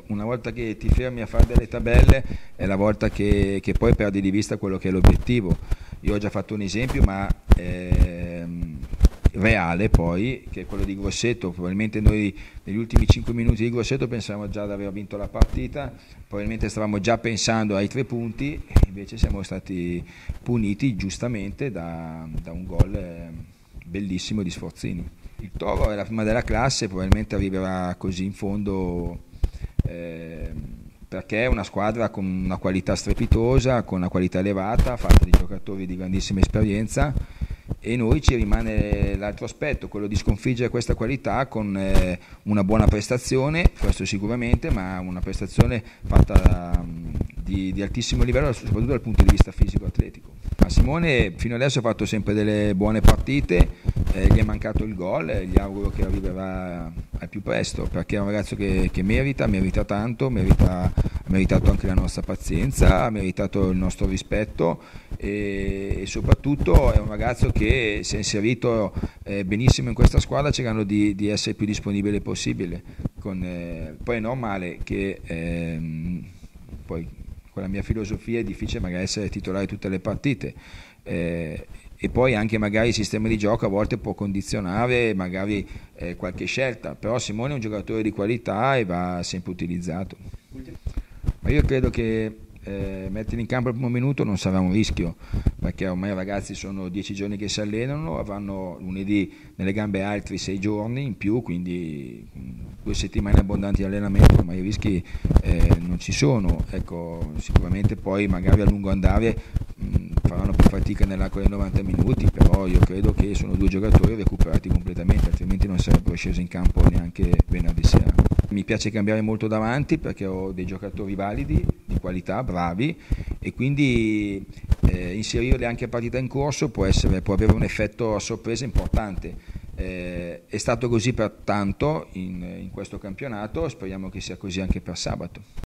una volta che ti fermi a fare delle tabelle è la volta che poi perdi di vista quello che è l'obiettivo. Io ho già fatto un esempio, ma reale poi, che è quello di Grosseto. Probabilmente noi negli ultimi 5 minuti di Grosseto pensavamo già di aver vinto la partita, probabilmente stavamo già pensando ai 3 punti, e invece siamo stati puniti giustamente da un gol bellissimo di Sforzini. Il Toro è la prima della classe, probabilmente arriverà così in fondo perché è una squadra con una qualità strepitosa, con una qualità elevata, fatta di giocatori di grandissima esperienza, e noi ci rimane l'altro aspetto, quello di sconfiggere questa qualità con una buona prestazione, questo sicuramente, ma una prestazione fatta di altissimo livello, soprattutto dal punto di vista fisico-atletico. Ma Simone fino adesso ha fatto sempre delle buone partite, gli è mancato il gol, gli auguro che arriverà al più presto, perché è un ragazzo che merita tanto, ha meritato anche la nostra pazienza, ha meritato il nostro rispetto, e soprattutto è un ragazzo che si è inserito benissimo in questa squadra, cercando di essere il più disponibile possibile. Poi è normale che poi con la mia filosofia è difficile magari essere titolare tutte le partite, e poi anche magari il sistema di gioco a volte può condizionare magari qualche scelta, però Simone è un giocatore di qualità e va sempre utilizzato. Ma io credo che metterli in campo al primo minuto non sarà un rischio, perché ormai i ragazzi sono 10 giorni che si allenano, avranno lunedì nelle gambe altri 6 giorni in più, quindi 2 settimane abbondanti di allenamento, ma i rischi non ci sono. Ecco, sicuramente poi magari a lungo andare faranno più fatica nell'arco dei 90 minuti, però io credo che sono 2 giocatori recuperati completamente, altrimenti non sarebbero scesi in campo neanche venerdì sera. Mi piace cambiare molto davanti perché ho dei giocatori validi, di qualità, bravi, e quindi inserirli anche a partita in corso può avere un effetto a sorpresa importante. È stato così per tanto in questo campionato, speriamo che sia così anche per sabato.